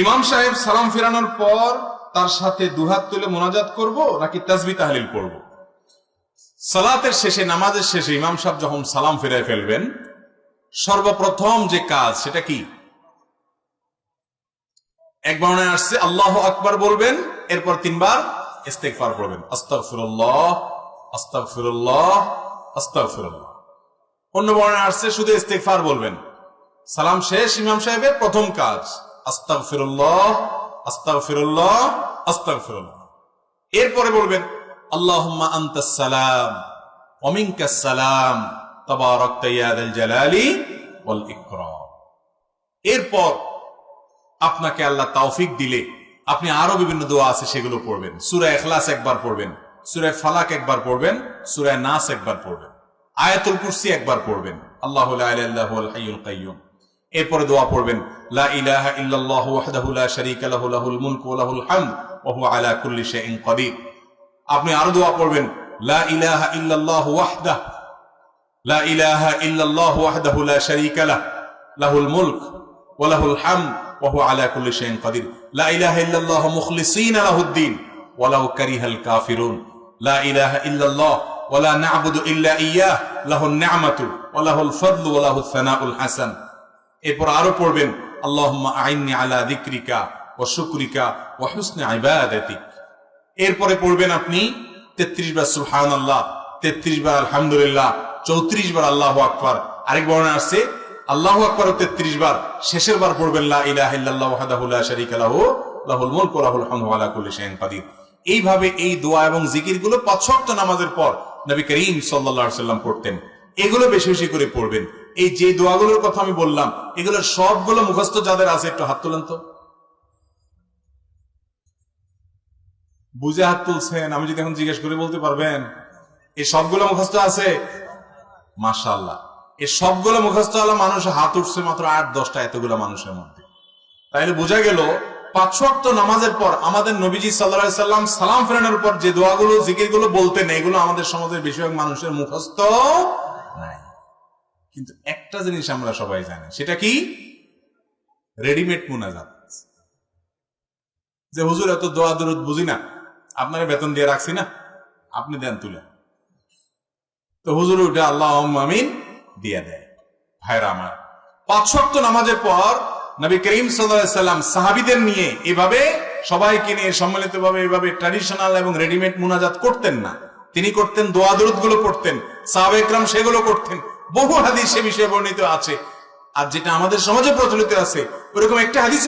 ইমাম সাহেব সালাম ফেরানোর পর তার সাথে দুহাত তুলে মোনাজাত করব নাকি তাসবিহ তাহলিল করব? সালাতের শেষে, নামাজের শেষে ইমাম সাহেব যখন সালাম ফিরায় ফেলবেন, সর্বপ্রথম যে কাজ সেটা কি? এক বর্ণনায় আসছে আল্লাহু আকবার বলবেন, এরপর 3 বার ইস্তিগফার করবেন, আস্তাগফিরুল্লাহ আস্তাগফিরুল্লাহ আস্তাগফিরুল্লাহ। অন্য বর্ণনায় আসছে শুধু ইস্তিগফার বলবেন। সালাম শেষ ইমাম সাহেবের প্রথম কাজ আস্তাগফিরুল্লাহ আস্তাগফিরুল্লাহ আস্তাগফিরুল্লাহ। এরপরে বলবেন আল্লাহুম্মা আনতাস সালাম ওয়া মিনকাস সালাম তাবারাকতা ইয়া যাল জালালি ওয়াল ইকরাম। এরপর আপনাকে আল্লাহ তৌফিক দিলে আপনি আরো বিভিন্ন দোয়া আছে সেগুলো পড়বেন। সূরা ইখলাস একবার পড়বেন, সূরা ফালাক একবার পড়বেন, সূরা নাস একবার পড়বেন, আয়াতুল কুরসি একবার পড়বেন, আল্লাহু লা ইলাহা ইল্লা হুয়াল হাইয়ুল কাইয়্যুম। এরপরে দোয়া পড়বেন লা ইলাহা ইল্লাল্লাহু ওয়াহদাহু লা শারীকা লাহু লাহুল মুলকু ওয়া লাহুল হামদ ওয়া হুয়া আলা কুল্লি শাইইন কাদির। আপনি আরো দোয়া পড়বেন লা ইলাহা ইল্লাল্লাহু ওয়াহদাহু লা ইলাহা ইল্লাল্লাহু ওয়াহদাহু লা শারীকা লাহু লাহুল মুলক ওয়া লাহুল হামদ ওয়া হুয়া আলা কুল্লি শাইইন কাদির। লা ইলাহা ইল্লাল্লাহু মুখলিসিনা লাহুদ-দ্বীন ওয়ালাউ কারিহাল কাফিরুন। লা ইলাহা ইল্লাল্লাহ ওয়া লা না'বুদু ইল্লা ইয়্যাহ লাহুন নি'মাতু ওয়া লাহুল ফাদলু ওয়া লাহুস সানাউল হাসান। এরপর আরো পড়বেন আল্লাহুম্মা আইন্নি আলা যিকরিকা ওয়া শুকরিকা ওয়া হুসনি ইবাদাতিক। এরপরে পড়বেন আপনি 33 বার সুবহানাল্লাহ, 33 বার আলহামদুলিল্লাহ, 34 বার আল্লাহু আকবার। আরেক বর্ণনা আছে আল্লাহু আকবার 33 বার, শেষের বার পড়বেন লা ইলাহা ইল্লাল্লাহু ওয়াহদাহু লা শারীকা লাহু লাহুল মুলকু ওয়া লাহুল হামদু ওয়া আলা কুল্লি শাইইন কাদির। এইভাবে এই দোয়া এবং জিকিরগুলো 5 ওয়াক্ত নামাজের পর নবী করিম সাল্লাল্লাহু আলাইহি ওয়াসাল্লাম পড়তেন। এগুলো বেশি বেশি করে পড়বেন। এই যে দোয়াগুলোর কথা আমি বললাম এগুলোর সবগুলো মুখস্থ যাদের আছে একটু হাত তোলেন তো। বুঝে হাত তুলছেন? আমি যদি এখন জিজ্ঞেস করে বলতে পারবেন এই সবগুলো মুখস্থ আছে? মাশাআল্লাহ। এই সবগুলো মুখস্থ হলো মানুষ হাত উঠছে মাত্র 8-10টা এতগুলো মানুষের মধ্যে। তাইলে বোঝা গেল 5 ওয়াক্ত নামাজের পর আমাদের নবীজি সাল্লাল্লাহু আলাইহি সাল্লাম সালাম ফেরানোর পর যে দোয়াগুলো জিকিরগুলো বলতেন এগুলো আমাদের সমাজের বেশিরভাগ মানুষের মুখস্থ নাই। কিন্তু একটা জিনিস আমরা সবাই জানি, সেটা কি? রেডিমেড মুনাজাত। যে হুজুর এত দোয়া দরুদ বুঝি না, আপনাকে বেতন দিয়ে রাখছি না, আপনি দেন তুলে। তো হুজুর উঠে আল্লাহুম্মা আমিন দিয়ে দেয়। ভাইরা আমার, 5 ওয়াক্ত নামাজের পর নবী করিম সাল্লাল্লাহু আলাইহি সাল্লাম সাহাবীদের নিয়ে এভাবে সবাইকে নিয়ে সম্মিলিতভাবে এভাবে ট্র্যাডিশনাল এবং রেডিমেড মুনাজাত করতেন না। তিনি করতেন দোয়া দরুদ গুলো পড়তেন, সাহাবায়ে কেরাম সেগুলো করতেন। বহু হাদিস সে বিষয়ে বর্ণিত আছে। আর যেটা আমাদের সমাজে প্রচলিত আছে ওরকম একটা হাদিস